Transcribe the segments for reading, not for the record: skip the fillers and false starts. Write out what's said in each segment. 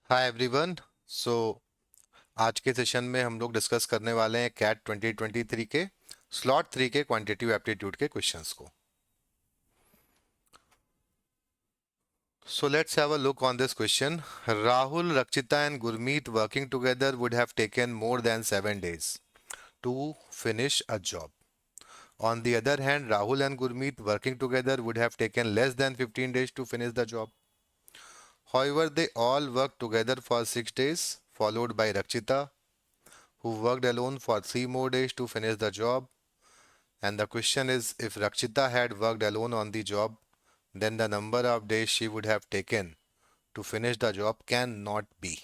Hi everyone. सो आज के session में हम लोग डिस्कस करने वाले हैं कैट 2023 के स्लॉट 3 के क्वांटिटेटिव एप्टीट्यूड के क्वेश्चंस को। So let's have a look on this question. Rahul, Rakshita and Gurmeet working together would have taken more than 7 days to finish a job. On the other hand, Rahul and Gurmeet working together would have taken less than 15 days to finish the job. However, they all worked together for 6 days, followed by Rakshita, who worked alone for 3 more days to finish the job. And the question is, if Rakshita had worked alone on the job, then the number of days she would have taken to finish the job cannot be.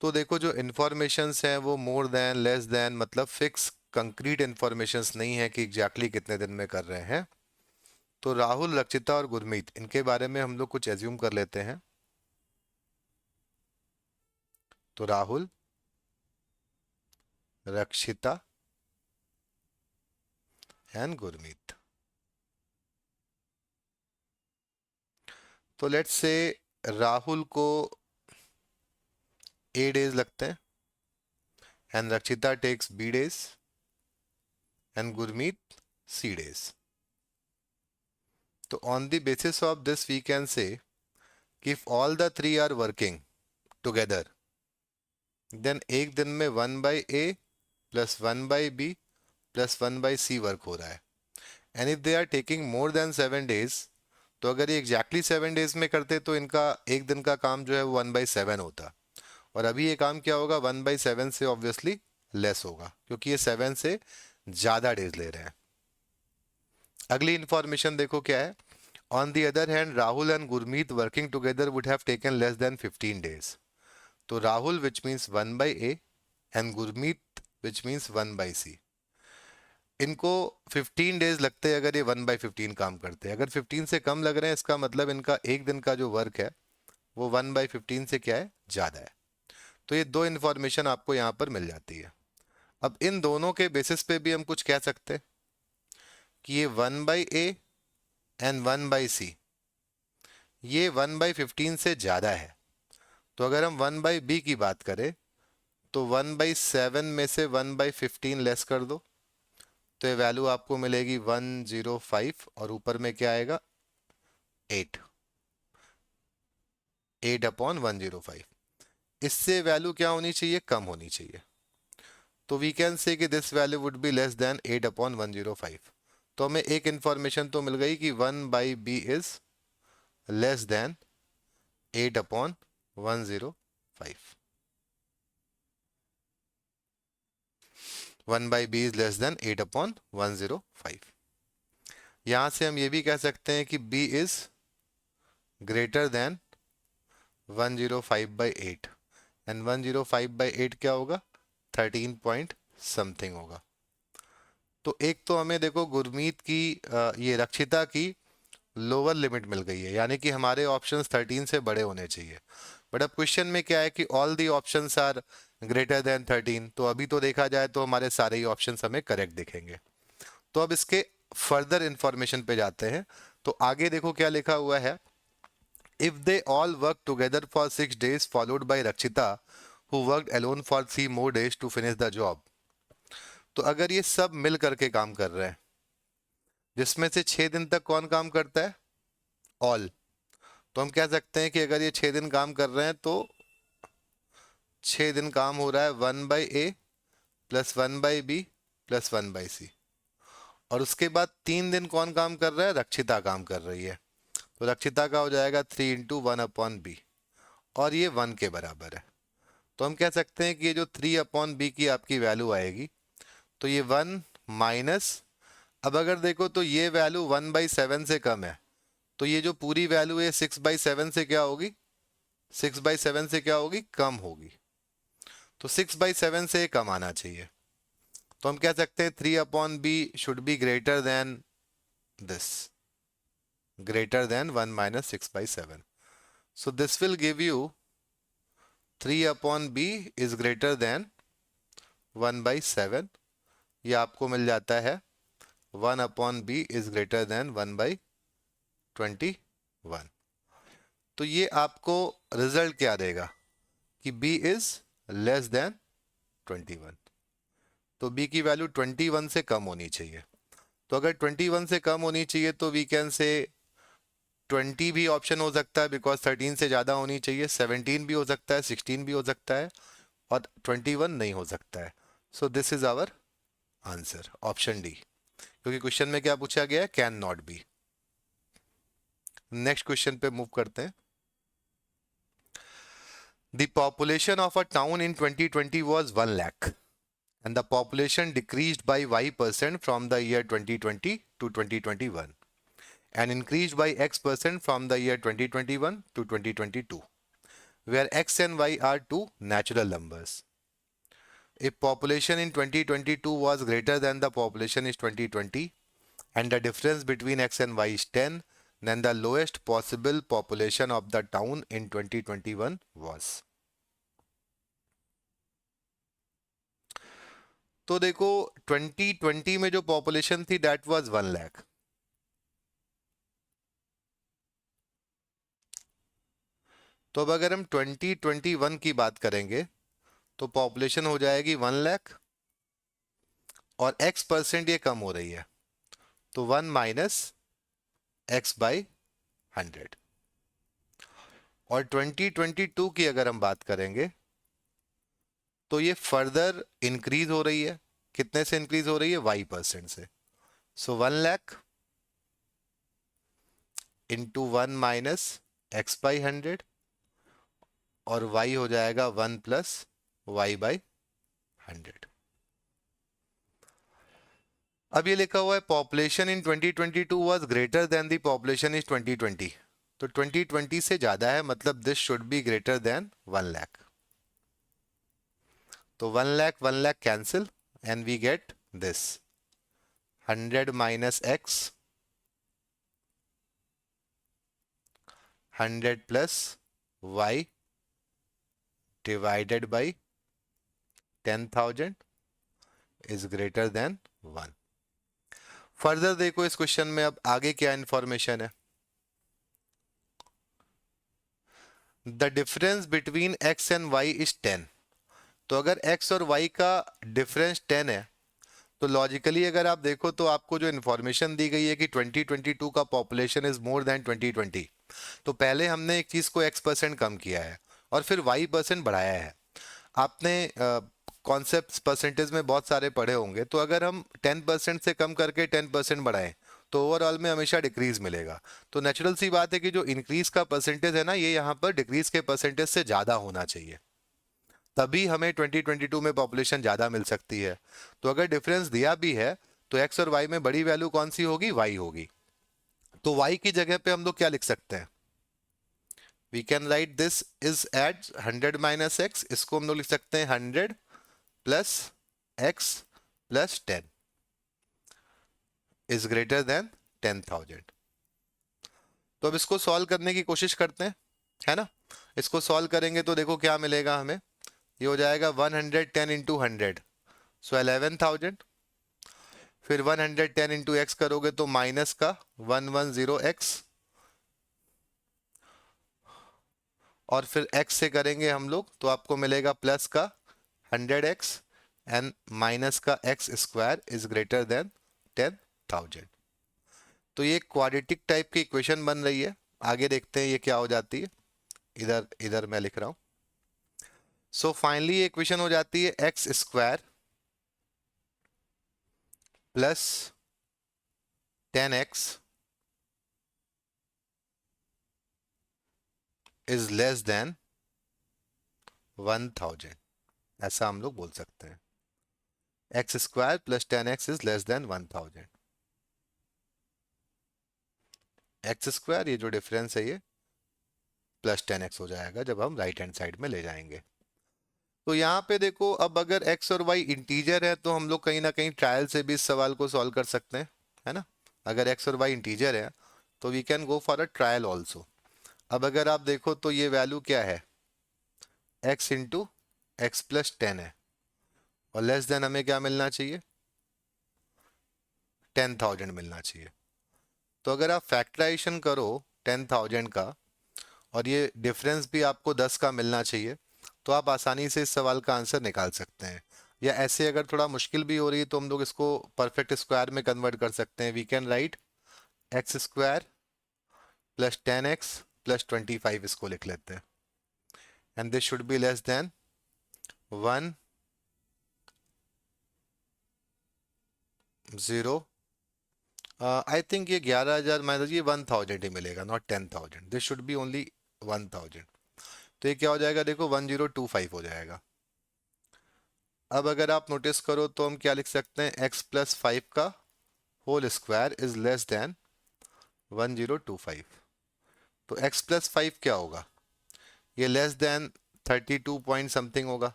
तो देखो, जो informations हैं वो more than, less than, मतलब fix concrete informations नहीं है कि exactly कितने दिन में कर रहे हैं। तो राहुल, रक्षिता और गुरमीत, इनके बारे में हम लोग कुछ एज्यूम कर लेते हैं। तो राहुल, रक्षिता एंड गुरमीत। तो लेट्स से राहुल को A days लगते हैं, and Rakshita takes B days and Gurmeet C days. So on the basis of this we can say if all the three are working together, then एक दिन में 1/A plus 1/B plus 1/C work हो रहा है। And if they are taking more than 7 days, तो अगर ये exactly 7 days में करते तो इनका एक दिन का काम जो है वो 1/7 होता, और अभी ये काम क्या होगा, 1/7 से ऑब्वियसली लेस होगा, क्योंकि ये 7 से ज़्यादा डेज ले रहे हैं। अगली इंफॉर्मेशन देखो क्या है। On the other hand, Rahul and Gurmeet working together would have taken less than 15 days. तो Rahul which means 1/A and Gurmeet which means 1/C, इनको 15 डेज लगते हैं अगर ये 1/15 काम करते हैं। अगर 15 से कम लग रहे हैं, इसका मतलब इनका एक दिन का जो वर्क है वो 1/15 से क्या है, ज़्यादा है। तो ये दो इंफॉर्मेशन आपको यहाँ पर मिल जाती है। अब इन दोनों के बेसिस पे भी हम कुछ कह सकते हैं कि ये 1/A एंड 1/C ये 1/15 से ज़्यादा है। तो अगर हम 1/B की बात करें तो 1/7 में से 1/15 लेस कर दो, तो ये वैल्यू आपको मिलेगी 105, और ऊपर में क्या आएगा, 8, 8/105। इससे वैल्यू क्या होनी चाहिए, कम होनी चाहिए। तो वी कैन से कि this value would be less then 8/105। तो हमें एक इंफॉर्मेशन तो मिल गई कि 1/B is less then 8/105। 1/B is less then 8/105। यहां से हम ये भी कह सकते हैं कि B is greater then 105/8, and 105/8 क्या होगा, 13 पॉइंट समथिंग होगा। तो एक तो हमें देखो गुरमीत की ये रक्षिता की लोअर लिमिट मिल गई है, यानी कि हमारे ऑप्शंस 13 से बड़े होने चाहिए। बट अब क्वेश्चन में क्या है कि all the options are greater than 13, तो अभी तो देखा जाए तो हमारे सारे ही ऑप्शंस हमें करेक्ट दिखेंगे। तो अब इसके फर्दर इंफॉर्मेशन पे जाते हैं। तो आगे देखो क्या लिखा हुआ है। If they all work together for 6 days followed by Rakshita who worked alone for 3 more days to finish the job. तो अगर ये सब मिल करके काम कर रहे हैं, जिसमें से 6 दिन तक कौन काम करता है, ऑल, तो हम कह सकते हैं कि अगर ये 6 दिन काम कर रहे हैं तो 6 दिन काम हो रहा है 1/A plus 1/B plus 1/C, और उसके बाद 3 दिन कौन काम कर रहा है, रक्षिता काम कर रही है। तो रक्षिता का हो जाएगा 3 × 1/B, और ये 1 के बराबर है। तो हम कह सकते हैं कि ये जो 3/B की आपकी वैल्यू आएगी, तो ये 1 माइनस, अब अगर देखो तो ये वैल्यू 1/7 से कम है, तो ये जो पूरी वैल्यू है 6/7 से क्या होगी, 6/7 से क्या होगी, कम होगी। तो 6/7 से कम आना चाहिए। तो हम कह सकते हैं 3/B should be greater then this, greater than 1 minus 6/7. So this will give you 3/B is greater than 1/7. ये आपको मिल जाता है 1/B is greater than 1/21. तो ये आपको रिजल्ट क्या देगा कि b इज लेस देन 21। तो b की वैल्यू 21 से कम होनी चाहिए। तो अगर 21 से कम होनी चाहिए तो वी कैन से 20 भी ऑप्शन हो सकता है, बिकॉज 13 से ज़्यादा होनी चाहिए। 17 भी हो सकता है, 16 भी हो सकता है, और 21 नहीं हो सकता है। So this is our answer, option D, क्योंकि क्वेश्चन में क्या पूछा गया है, can not be. Next question पे मूव करते हैं। The population of a town in 2020 was 1 lakh and the population decreased by y% from the year 2020 to 2021 and increased by x% from the year 2021 to 2022, where x and y are two natural numbers. If population in 2022 was greater than the population in 2020 and the difference between x and y is 10, then the lowest possible population of the town in 2021 was. तो देखो 2020 में जो population थी that was 1 lakh. तो अब अगर हम 2021 की बात करेंगे तो पॉपुलेशन हो जाएगी 1 लाख और x% ये कम हो रही है, तो 1 माइनस एक्स बाई 100। और 2022 की अगर हम बात करेंगे तो ये फर्दर इंक्रीज हो रही है। कितने से इंक्रीज हो रही है, y% से। सो 1 lakh into 1 minus x by 100 और y हो जाएगा 1 प्लस वाई बाई 100। अब ये लिखा हुआ है population in 2022 was greater than the population is 2020। तो 2020 से ज्यादा है, मतलब this should be greater than 1 lakh. तो 1 lakh cancel and we get this 100 minus x 100 plus y divided by 10,000 is greater than 1। Further देखो इस क्वेश्चन में अब आगे क्या इंफॉर्मेशन है। The difference between x and y is 10। तो अगर x और y का डिफरेंस 10 है तो लॉजिकली अगर आप देखो तो आपको जो इन्फॉर्मेशन दी गई है कि 2022 का पॉपुलेशन इज मोर देन 2020, तो पहले हमने एक चीज को x% कम किया है और फिर y% बढ़ाया है। आपने कॉन्सेप्ट परसेंटेज में बहुत सारे पढ़े होंगे, तो अगर हम 10% से कम करके 10% बढ़ाएं तो ओवरऑल में हमेशा डिक्रीज मिलेगा। तो नेचुरल सी बात है कि जो इंक्रीज का परसेंटेज है ना, ये यहाँ पर डिक्रीज के परसेंटेज से ज़्यादा होना चाहिए, तभी हमें 2022 में पॉपुलेशन ज़्यादा मिल सकती है। तो अगर डिफरेंस दिया भी है तो एक्स और वाई में बड़ी वैल्यू कौन सी होगी, वाई होगी। तो वाई की जगह पे हम लोग क्या लिख सकते हैं, we can write this is at 100 minus x. इसको हम लोग लिख सकते हैं 100 plus x plus 10 is greater than 10,000। तो अब इसको सॉल्व करने की कोशिश करते हैं, है ना। इसको सॉल्व करेंगे तो देखो क्या मिलेगा हमें, ये हो जाएगा 110 इंटू 100, सो 11,000। फिर 110 इंटू एक्स करोगे तो माइनस का 110x, और फिर x से करेंगे हम लोग तो आपको मिलेगा प्लस का 100x एंड माइनस का x square is greater than 10,000। तो ये क्वाड्रेटिक टाइप की इक्वेशन बन रही है। आगे देखते हैं ये क्या हो जाती है। इधर इधर मैं लिख रहा हूं। सो फाइनली ये इक्वेशन हो जाती है x square plus 10x is less then 1000। ऐसा हम लोग बोल सकते हैं, x square plus 10x is less then 1000। X square ये जो डिफरेंस है ये प्लस 10x हो जाएगा जब हम राइट हैंड साइड में ले जाएंगे। तो यहाँ पे देखो अब अगर x और y इंटीजर है तो हम लोग कहीं ना कहीं ट्रायल से भी इस सवाल को सॉल्व कर सकते हैं, है ना। अगर x और y इंटीजर है तो we can go for a trial also. अब अगर आप देखो तो ये वैल्यू क्या है, x इंटू एक्स प्लस 10 है और लेस देन हमें क्या मिलना चाहिए, 10,000 मिलना चाहिए। तो अगर आप फैक्टराइजेशन करो 10,000 का और ये डिफरेंस भी आपको 10 का मिलना चाहिए, तो आप आसानी से इस सवाल का आंसर निकाल सकते हैं। या ऐसे अगर थोड़ा मुश्किल भी हो रही है तो हम लोग इसको परफेक्ट स्क्वायर में कन्वर्ट कर सकते हैं। We can write x square plus 10x plus 25, इसको लिख लेते हैं। And this should be less than 1 0। I think ये 11,000 माइनस ये 1,000 ही मिलेगा, not 10,000। This should be only 1,000। तो ये क्या हो जाएगा, देखो 1025 हो जाएगा। अब अगर आप नोटिस करो तो हम क्या लिख सकते हैं, x प्लस 5 का whole square is less than 1025। तो x प्लस 5 क्या होगा, ये लेस देन 32 पॉइंट समथिंग होगा।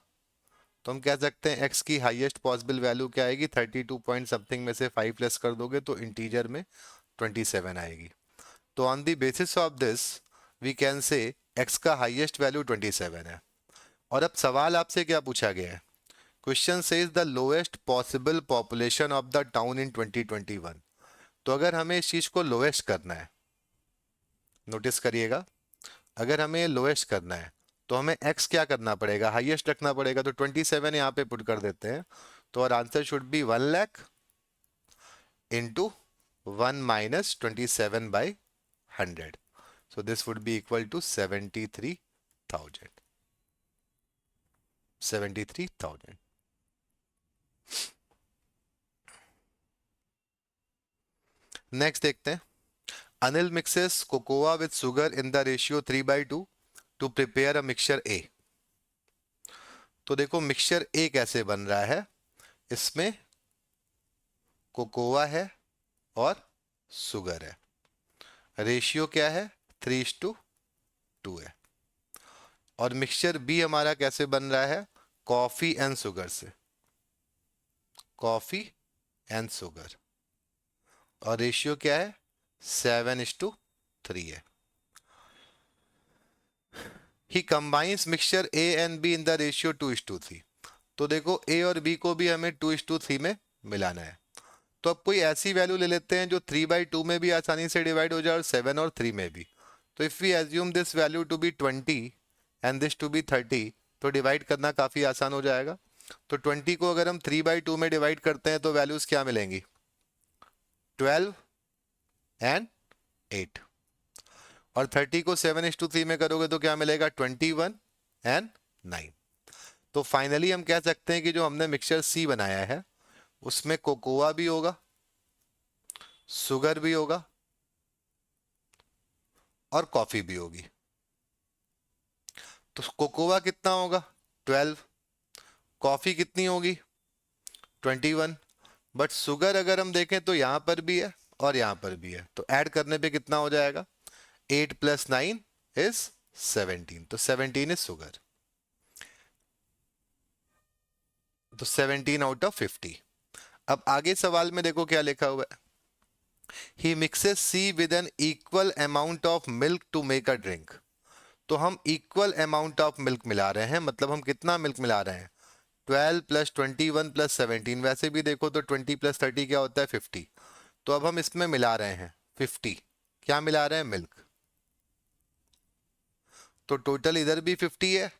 तो हम कह सकते हैं x की हाईएस्ट पॉसिबल वैल्यू क्या आएगी, 32 पॉइंट समथिंग में से 5 लेस कर दोगे तो इंटीजर में 27 आएगी। तो on the basis of this we can say x का हाईएस्ट वैल्यू 27 है। और अब सवाल आपसे क्या पूछा गया है, question says the lowest possible population of the town in 2021। तो अगर हमें इस चीज को लोएस्ट करना है, नोटिस करिएगा, अगर हमें लोएस्ट करना है तो हमें x क्या करना पड़ेगा, हाईएस्ट रखना पड़ेगा। तो 27 यहाँ पे पुट कर देते हैं, तो और answer should be 1 lakh into 1 minus 27/100। So this would be equal to 73,000। 73,000। Next देखते हैं, Anil mixes cocoa with sugar in the ratio 3/2 to prepare a mixture A. तो देखो मिक्सचर ए कैसे बन रहा है, इसमें कोकोआ है और सुगर है, रेशियो क्या है 3:2 है। और मिक्सचर बी हमारा कैसे बन रहा है, कॉफी एंड शुगर से, कॉफी एंड शुगर, और रेशियो क्या है 7:3 है। He combines mixture A and B in the ratio 2:3। तो देखो ए और बी को भी हमें 2:3 में मिलाना है। तो अब कोई ऐसी वैल्यू ले लेते हैं जो 3/2 में भी आसानी से डिवाइड हो जाए और 7 और 3 में भी। तो if we assume this value to be 20 and this to be 30, तो डिवाइड करना काफी आसान हो जाएगा। तो 20 को अगर हम 3/2 में डिवाइड करते हैं तो वैल्यूज क्या मिलेंगी, 12 एंड 8। और 30 को 7:3 में करोगे तो क्या मिलेगा, 21 एंड 9। तो फाइनली हम कह सकते हैं कि जो हमने मिक्सचर सी बनाया है उसमें कोकोआ भी होगा, शुगर भी होगा और कॉफी भी होगी। तो कोकोआ कितना होगा 12, कॉफी कितनी होगी 21, बट शुगर अगर हम देखें तो यहां पर भी है और यहां पर भी है, तो ऐड करने पे कितना हो जाएगा, 8 + 9 इज 17। तो 17 इज शुगर। तो 17 आउट ऑफ 50। अब आगे सवाल में देखो क्या लिखा हुआ है, he mixes C with an equal amount of milk to make a drink. तो हम इक्वल अमाउंट ऑफ मिल्क मिला रहे हैं, मतलब हम कितना मिल्क मिला रहे हैं, 12 + 21 + 17। वैसे भी देखो तो 20 + 30 क्या होता है 50। तो अब हम इसमें मिला रहे हैं 50, क्या मिला रहे हैं, मिल्क। तो टोटल इधर भी 50 है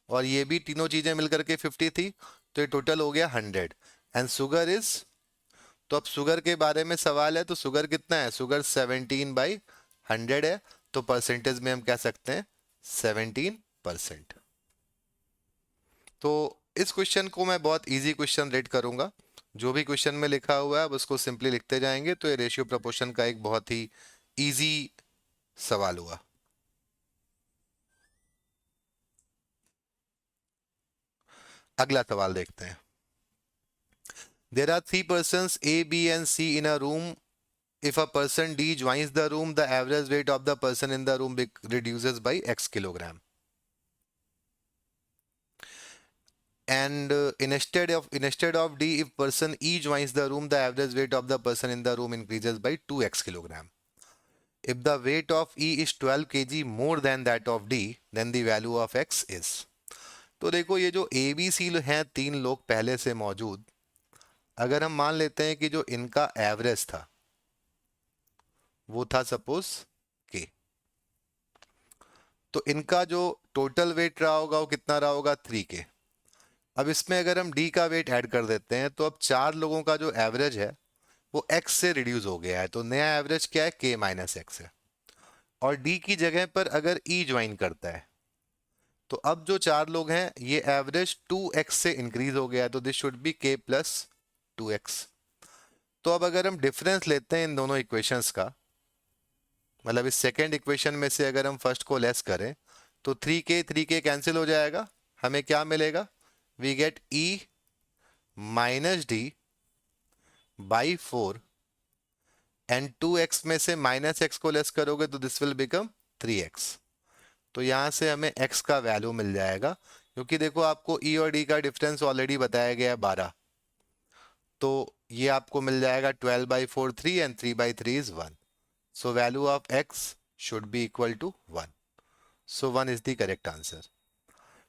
और ये भी तीनों चीजें मिलकर के 50 थी, तो ये टोटल हो गया 100। एंड शुगर इज, तो अब शुगर के बारे में सवाल है, तो शुगर कितना है, शुगर 17/100 है। तो परसेंटेज में हम कह सकते हैं 17%। तो इस क्वेश्चन को मैं बहुत इजी क्वेश्चन रेट करूंगा। जो भी क्वेश्चन में लिखा हुआ है अब उसको सिंपली लिखते जाएंगे, तो ये रेशियो प्रोपोर्शन का एक बहुत ही इजी सवाल हुआ। अगला सवाल देखते हैं, there are 3 persons A, B and C in a room. If a person D joins the room, the average weight of the person in the room reduces by X kilogram. And instead of D, if person E joins the room, the average weight of the person in the room increases by 2x kilogram. If the weight of E is 12 kg more than that of D, then the value of X is. तो देखो ये जो A B C हैं तीन लोग पहले से मौजूद, अगर हम मान लेते हैं कि जो इनका एवरेज था वो था सपोज के, तो इनका जो टोटल वेट रहा होगा वो कितना रहा होगा 3k। अब इसमें अगर हम डी का वेट ऐड कर देते हैं तो अब चार लोगों का जो एवरेज है वो x से रिड्यूस हो गया है, तो नया एवरेज क्या है k माइनस एक्स है। और d की जगह पर अगर e ज्वाइन करता है तो अब जो चार लोग हैं ये एवरेज 2x से इंक्रीज हो गया है, तो this should B k plus 2x। तो अब अगर हम डिफरेंस लेते हैं इन दोनों इक्वेशंस का, मतलब इस सेकेंड इक्वेशन में से अगर हम फर्स्ट को लेस करें तो 3k कैंसिल हो जाएगा, हमें क्या मिलेगा, we get e minus D by 4 and 2x में से माइनस एक्स को लेस करोगे तो दिस विल बिकम 3x। तो यहां से हमें x का वैल्यू मिल जाएगा, क्योंकि देखो आपको e और d का डिफरेंस ऑलरेडी बताया गया है 12, तो ये आपको मिल जाएगा 12/4 3 and 3/3 is 1। So value of x should be equal to 1। So 1 is the correct answer.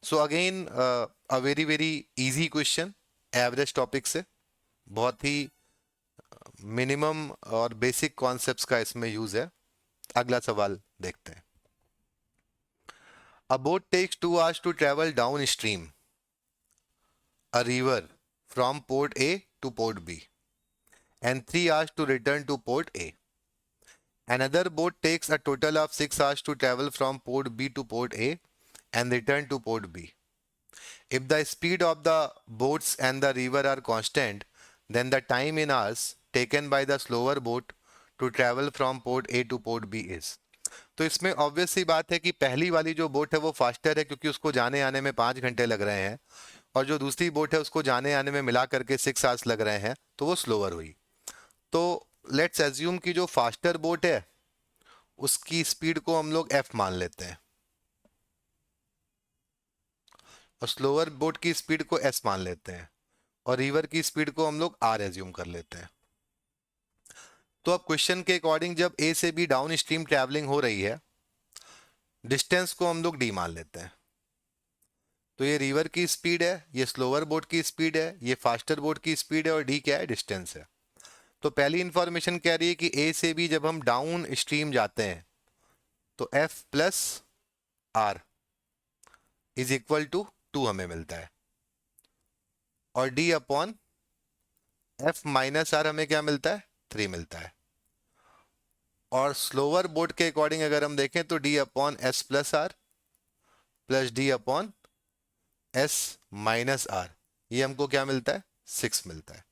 So again a very very easy question, average topic से, बहुत ही मिनिमम और बेसिक कॉन्सेप्ट्स का इसमें यूज है। अगला सवाल देखते हैं। A boat takes 2 hours to travel downstream a river from port A to port B and 3 hours to return to port A. Another boat takes a total of 6 hours to travel from port B to port A and return to port B. If the speed of the boats and the river are constant, then the time in hours taken by the slower boat to travel from port A to port B is. तो इसमें obvious सी बात है कि पहली वाली जो boat है वो फास्टर है, क्योंकि उसको जाने आने में 5 घंटे लग रहे हैं, और जो दूसरी बोट है उसको जाने आने में मिला करके 6 आवर्स लग रहे हैं, तो वो स्लोअर हुई। तो लेट्स एज्यूम कि जो फास्टर बोट है उसकी स्पीड को हम लोग f मान लेते हैं और स्लोअर बोट की स्पीड को s मान लेते हैं और रिवर की स्पीड को हम लोग r एज्यूम कर लेते हैं। तो अब क्वेश्चन के अकॉर्डिंग जब a से b डाउन स्ट्रीम ट्रैवलिंग हो रही है, डिस्टेंस को हम लोग d मान लेते हैं। तो ये रिवर की स्पीड है, ये स्लोअर बोट की स्पीड है, ये फास्टर बोट की स्पीड है, और d क्या है, डिस्टेंस है। तो पहली इंफॉर्मेशन कह रही है कि a से b जब हम डाउन स्ट्रीम जाते हैं तो f plus r is equal to 2 हमें मिलता है, और d upon f minus r हमें क्या मिलता है, 3 मिलता है। और स्लोअर बोट के अकॉर्डिंग अगर हम देखें तो d upon s plus r plus d upon s minus r, ये हमको क्या मिलता है, 6 मिलता है।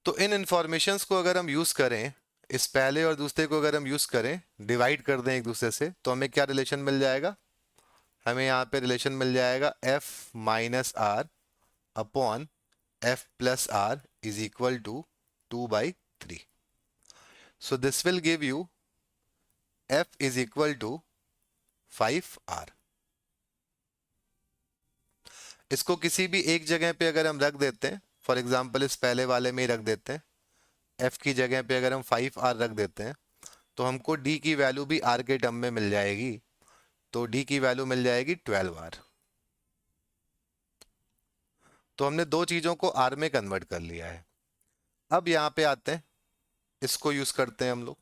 तो इन इंफॉर्मेशंस को अगर हम यूज करें, इस पहले और दूसरे को अगर हम यूज करें, डिवाइड कर दें एक दूसरे से, तो हमें क्या रिलेशन मिल जाएगा, हमें यहाँ पे रिलेशन मिल जाएगा f minus R upon f plus R is equal to 2/3। So this will give you f is equal to 5r। इसको किसी भी एक जगह पे अगर हम रख देते हैं, फॉर एग्जाम्पल इस पहले वाले में ही रख देते हैं, f की जगह पे अगर हम 5r रख देते हैं तो हमको d की वैल्यू भी r के टर्म में मिल जाएगी, तो d की वैल्यू मिल जाएगी 12r। तो हमने दो चीजों को r में कन्वर्ट कर लिया है। अब यहाँ पे आते हैं, इसको यूज करते हैं हम लोग।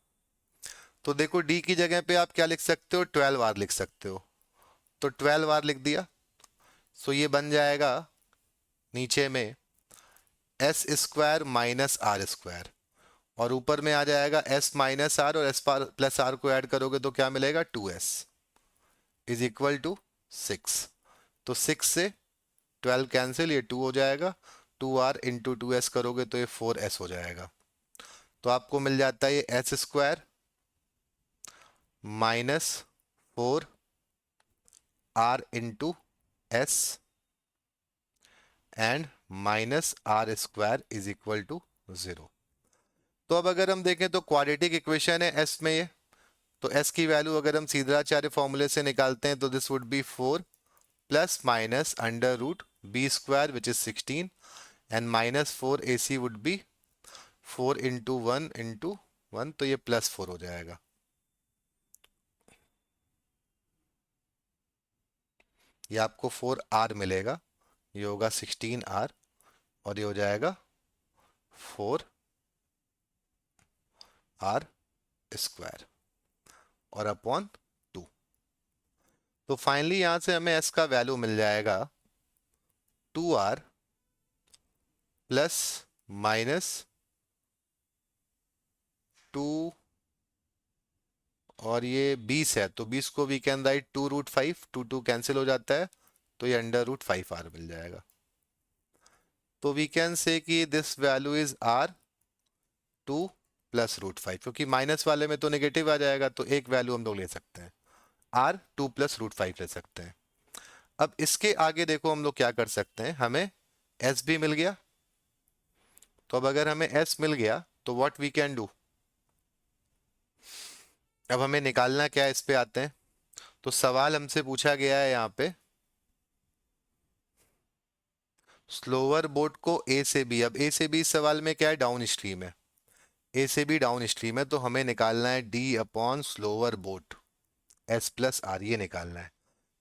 तो देखो d की जगह पे आप क्या लिख सकते हो, 12r लिख सकते हो, तो 12r लिख दिया। सो ये बन जाएगा नीचे में S square minus R square, और ऊपर में आ जाएगा s माइनस आर, और s प्लस आर को ऐड करोगे तो क्या मिलेगा, 2s इज इक्वल टू 6। तो 6 से 12 कैंसिल, ये 2 हो जाएगा, 2r इंटू 2s करोगे तो ये 4s हो जाएगा। तो आपको मिल जाता है ये S square minus 4r into S and minus R square is equal to 0। तो अब अगर हम देखें तो क्वाड्रेटिक इक्वेशन है s में ये, तो s की वैल्यू अगर हम सीधराचार्य फॉर्मूले से निकालते हैं तो this would be 4 plus minus under root B square which is 16 and minus 4ac would be 4 into 1, तो ये प्लस 4 हो जाएगा। ये आपको 4r मिलेगा, ये होगा 16r, और ये हो जाएगा 4r स्क्वायर। और अपॉन 2। तो फाइनली यहां से हमें s का वैल्यू मिल जाएगा 2r प्लस माइनस 2, और ये 20 है तो 20 को वी कैन राइट 2√5, 2 कैंसिल हो जाता है, तो ये √5r मिल जाएगा। तो वी कैन से कि this value is r2 plus √5, क्योंकि माइनस वाले में तो नेगेटिव आ जाएगा, तो एक वैल्यू हम लोग ले सकते हैं, r2 प्लस √5 ले सकते हैं। अब इसके आगे देखो हम लोग क्या कर सकते हैं, हमें s भी मिल गया। तो अब अगर हमें s मिल गया तो व्हाट वी कैन डू, अब हमें निकालना क्या है, इस पे आते हैं। तो सवाल हमसे पूछा गया है यहाँ पे स्लोअर बोट को ए से बी, अब ए से बी इस सवाल में क्या है, डाउन स्ट्रीम है, ए से बी डाउन स्ट्रीम है, तो हमें निकालना है D upon slower boat S plus R, ये निकालना है।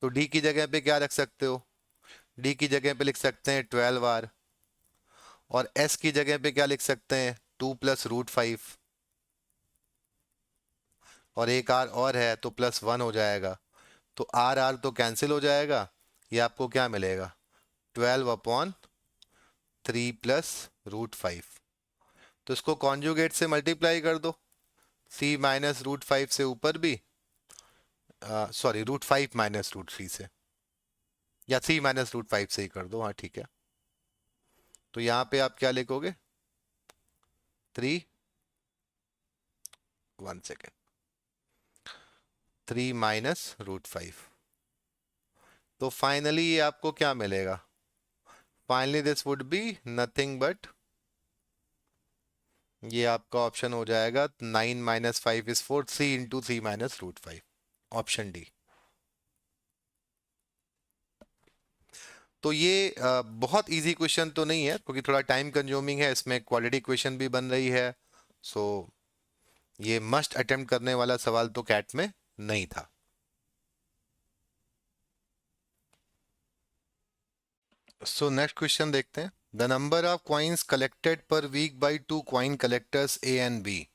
तो डी की जगह पे क्या रख सकते हो, डी की जगह पे लिख सकते हैं 12r, और एस की जगह पे क्या लिख सकते हैं 2 प्लस √5, और एक आर और है तो +1 हो जाएगा, तो आर आर तो कैंसिल हो जाएगा, ये आपको क्या मिलेगा 12/3 प्लस √5। तो इसको कॉन्जुगेट से मल्टीप्लाई कर दो, c माइनस √5 से ऊपर भी, सॉरी √5 माइनस √3 से, या c माइनस √5 से ही कर दो, हाँ ठीक है। तो यहाँ पे आप क्या लिखोगे 3, 1 सेकेंड, 3 माइनस √5। तो फाइनली ये आपको क्या मिलेगा, finally this would be nothing but, ये आपका ऑप्शन हो जाएगा 9 minus 5 is 4, 3 into 3 minus √5, option D. तो ये बहुत इजी क्वेश्चन तो नहीं है, क्योंकि थोड़ा टाइम कंज्यूमिंग है, इसमें क्वालिटी क्वेश्चन भी बन रही है, सो ये मस्ट अटेम्प्ट करने वाला सवाल तो कैट में नहीं था। सो नेक्स्ट क्वेश्चन देखते हैं। The number of coins collected per week by 2 coin collectors A and B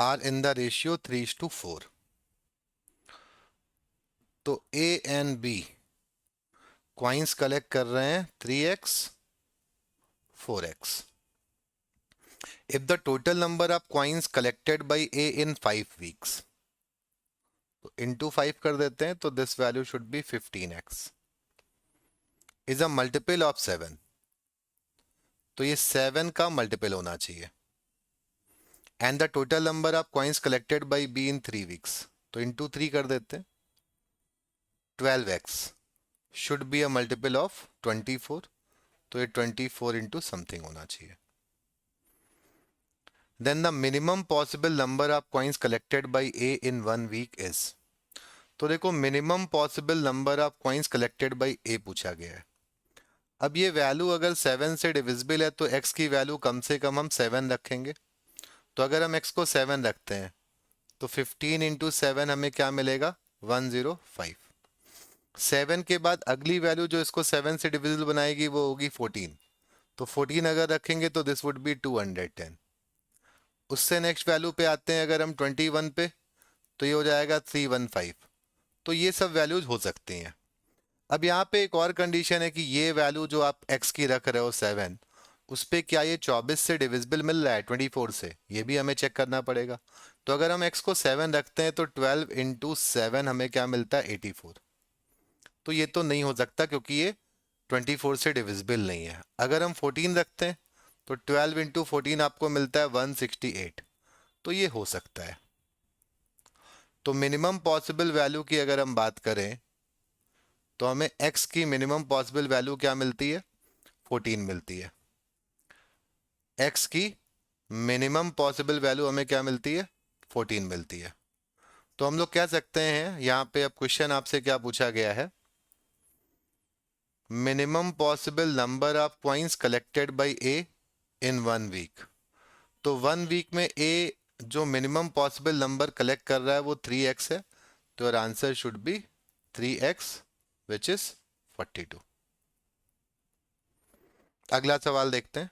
are in the ratio 3:4। तो A and B coins collect कर रहे हैं 3x 4x। If the total number of coins collected by A in 5 weeks, तो into 5 कर देते हैं, तो this value should be 15x is a multiple of 7, तो ये 7 का मल्टीपल होना चाहिए। And the total number of coins collected by B in 3 weeks, तो इंटू 3 कर देते हैं, 12x should be a multiple of 24, तो ये 24 इंटू समथिंग होना चाहिए। Then the minimum possible number of coins collected by A in 1 week is, तो देखो minimum possible number of coins collected by A पूछा गया है। अब ये वैल्यू अगर 7 से डिविजिबल है तो x की वैल्यू कम से कम हम 7 रखेंगे। तो अगर हम x को 7 रखते हैं तो 15 इंटू 7 हमें क्या मिलेगा 105। 7 के बाद अगली वैल्यू जो इसको 7 से डिविजिबल बनाएगी वो होगी 14, तो 14 अगर रखेंगे तो दिस वुड बी 210। उससे नेक्स्ट वैल्यू पे आते हैं अगर हम 21 पे, तो ये हो जाएगा 315। तो ये सब वैल्यूज हो सकती हैं। अब यहाँ पे एक और कंडीशन है कि ये वैल्यू जो आप x की रख रहे हो 7, उस पे क्या ये 24 से डिविजिबल मिल रहा है 24 से, ये भी हमें चेक करना पड़ेगा। तो अगर हम x को 7 रखते हैं तो 12 इंटू 7 हमें क्या मिलता है 84, तो ये तो नहीं हो सकता क्योंकि ये 24 से डिविजिबल नहीं है। अगर हम 14 रखते हैं तो 12 इंटू 14 आपको मिलता है 168, तो ये हो सकता है। तो मिनिमम पॉसिबल वैल्यू की अगर हम बात करें तो हमें x की मिनिमम पॉसिबल वैल्यू क्या मिलती है 14 मिलती है। x की मिनिमम पॉसिबल वैल्यू हमें क्या मिलती है 14 मिलती है। तो हम लोग कह सकते हैं यहाँ पे, अब क्वेश्चन आपसे क्या पूछा गया है, minimum possible number of coins collected by A in 1 week. तो 1 वीक में ए जो मिनिमम पॉसिबल नंबर कलेक्ट कर रहा है वो 3x है, तो your answer should B 3x which is 42। अगला सवाल देखते हैं।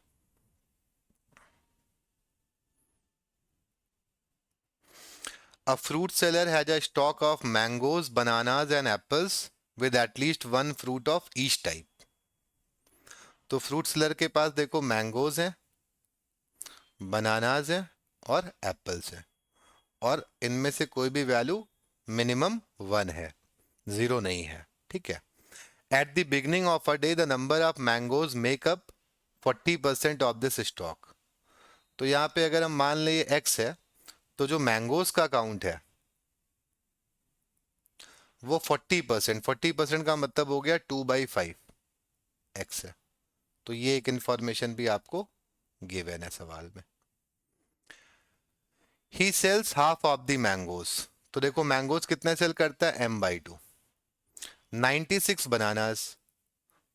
A fruit seller has a stock of mangoes, bananas and apples with at least one fruit of each type. तो फ्रूट सेलर के पास देखो मैंगोज हैं, बनानाज हैं और एप्पल्स हैं, और इनमें से कोई भी वैल्यू मिनिमम 1 है, 0 नहीं है, ठीक है। At the beginning of a day the number of mangoes make up 40% of this stock. तो यहाँ पे अगर हम मान लें एक्स है, तो जो मैंगोज का काउंट है वो 40%, 40% का मतलब हो गया 2/5 एक्स है। तो ये एक इंफॉर्मेशन भी आपको गिवन है सवाल में। He sells half of the mangoes, तो देखो मैंगोज कितने सेल करता है, m/2। 96 बनानास,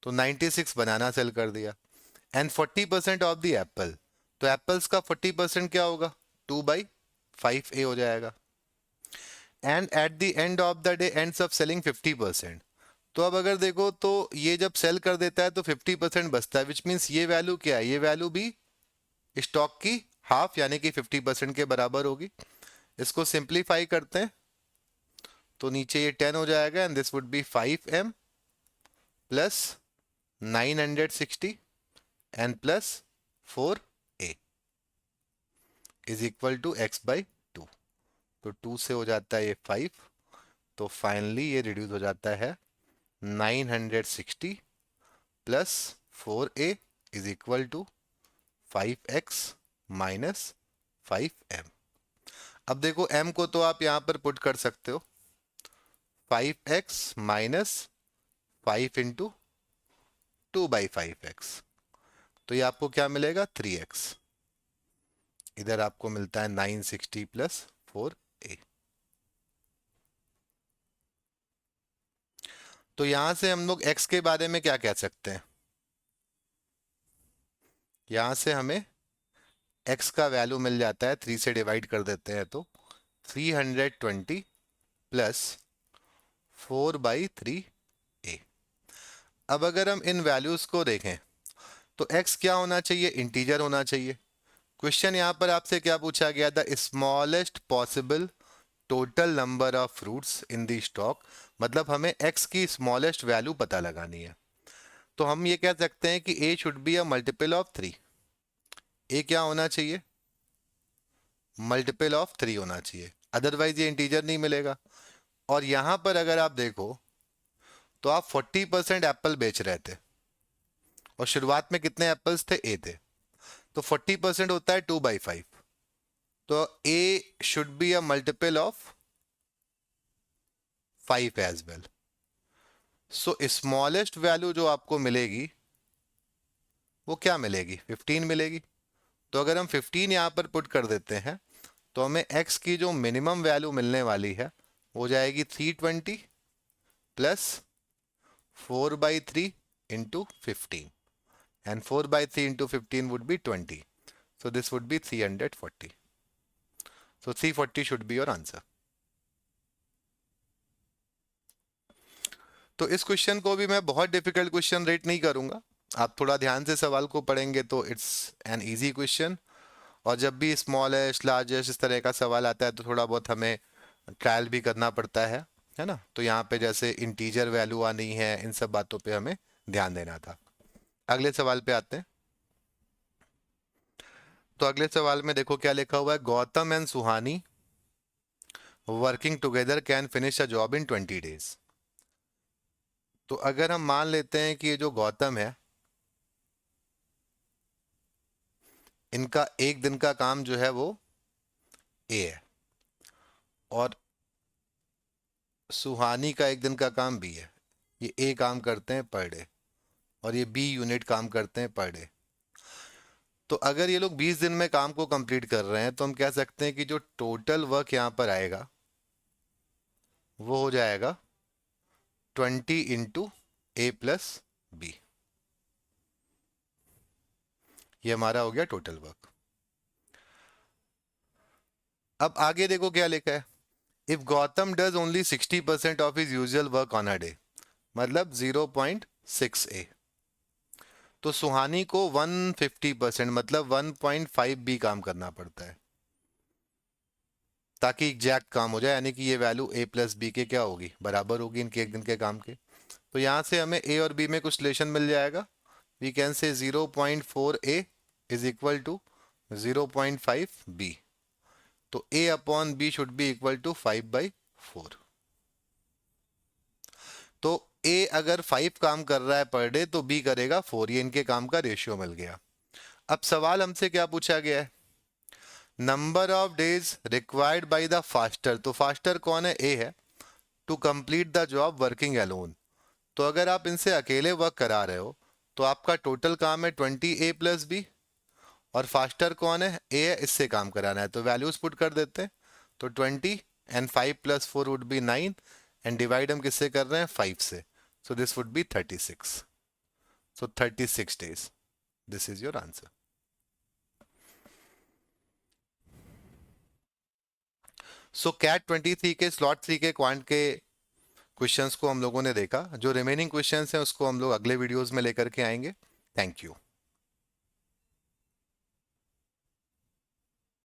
तो 96 बनाना सेल कर दिया। एंड 40% ऑफ द एप्पल, तो एप्पल्स का 40% क्या होगा, 2/5 हो जाएगा। And at the end of the day ends of selling 50%। तो अब अगर देखो तो ये जब सेल कर देता है तो 50% बचता है, विच मीन्स ये वैल्यू क्या है, ये वैल्यू भी स्टॉक की हाफ यानी कि 50% के बराबर होगी। इसको सिंप्लीफाई करते हैं तो नीचे ये 10 हो जाएगा and this would be 5m plus 960 and plus 4a is equal to x/2। तो 2 से हो जाता है ये 5, तो फाइनली ये रिड्यूस हो जाता है 960 plus 4a is equal to 5x minus 5m। अब देखो m को तो आप यहां पर पुट कर सकते हो, 5x माइनस 5 इंटू 2/5x, तो ये आपको क्या मिलेगा, 3x। इधर आपको मिलता है 960 प्लस 4a। तो यहां से हम लोग x के बारे में क्या कह सकते हैं, यहां से हमें x का वैल्यू मिल जाता है, 3 से डिवाइड कर देते हैं तो 320 प्लस 4/3a। अब अगर हम इन वैल्यूज को देखें तो x क्या होना चाहिए, इंटीजर होना चाहिए। क्वेश्चन यहां पर आपसे क्या पूछा गया था, smallest possible total number of fruits in the stock, मतलब हमें x की स्मॉलेस्ट वैल्यू पता लगानी है। तो हम ये कह सकते हैं कि a should be a multiple of 3। a क्या होना चाहिए, मल्टीपल ऑफ 3 होना चाहिए, अदरवाइज ये इंटीजर नहीं मिलेगा। और यहां पर अगर आप देखो तो आप 40% एप्पल बेच रहे थे और शुरुआत में कितने एप्पल्स थे, ए थे, तो 40% होता है 2/5, तो A should be a multiple of 5 as well. So smallest value जो आपको मिलेगी वो क्या मिलेगी, 15 मिलेगी। तो अगर हम 15 यहां पर पुट कर देते हैं तो हमें x की जो मिनिमम वैल्यू मिलने वाली है हो जाएगी 320 plus 4/3 into 15, and 4/3 into 15 would be 20. So this would be 340. So 340 should be your answer. तो इस क्वेश्चन को भी मैं बहुत डिफिकल्ट क्वेश्चन रेट नहीं करूंगा, आप थोड़ा ध्यान से सवाल को पढ़ेंगे तो इट्स एन इजी क्वेश्चन। और जब भी स्मॉलेस्ट लार्जेस्ट इस तरह का सवाल आता है तो थोड़ा बहुत हमें ट्रायल भी करना पड़ता है ना। तो यहाँ पे जैसे इंटीजर वैल्यू आनी है, इन सब बातों पे हमें ध्यान देना था। अगले सवाल पे आते हैं। तो अगले सवाल में देखो क्या लिखा हुआ है, Gautam and Suhani working together can finish a job in 20 days. तो अगर हम मान लेते हैं कि ये जो गौतम है इनका एक दिन का काम जो है वो ए है और सुहानी का एक दिन का काम बी है, ये ए काम करते हैं पर डे और ये बी यूनिट काम करते हैं पर डे। तो अगर ये लोग 20 दिन में काम को कंप्लीट कर रहे हैं तो हम कह सकते हैं कि जो टोटल वर्क यहाँ पर आएगा वो हो जाएगा 20 इंटू ए प्लस बी। ये हमारा हो गया टोटल वर्क। अब आगे देखो क्या लिखा है, if Gautam does only 60% of his usual work on a day, मतलब 0.6 ए, तो सुहानी को 150% मतलब 1.5 बी काम करना पड़ता है। ताकि एग्जैक्ट काम हो जाए, यानी कि ये वैल्यू ए प्लस बी के क्या होगी, बराबर होगी इनके एक दिन के काम के। तो यहाँ से हमें ए और बी में कुछ रिलेशन मिल जाएगा। We can say 0.4 A is equal to 0.5 B. तो A upon B should be equal to 5/4। तो ए अगर 5 काम कर रहा है पर डे तो बी करेगा 4, ये इनके काम का रेशियो मिल गया। अब सवाल हमसे क्या पूछा गया है, number of days required by the faster. तो फास्टर कौन है, ए है, to complete the job working alone. तो अगर आप इनसे अकेले वर्क करा रहे हो तो आपका टोटल काम है 20 ए प्लस बी, और फास्टर कौन है, ए है, इससे काम कराना है। तो वैल्यूज पुट कर देते हैं। तो 20 and 5 + 4 would be 9, and divide हम किससे कर रहे हैं, 5 से। So this would be 36। So 36 days, this is your answer. So CAT 23 के स्लॉट 3 के क्वांट के क्वेश्चंस को हम लोगों ने देखा। जो रिमेनिंग क्वेश्चंस हैं उसको हम लोग अगले वीडियोस में लेकर के आएंगे। Thank you.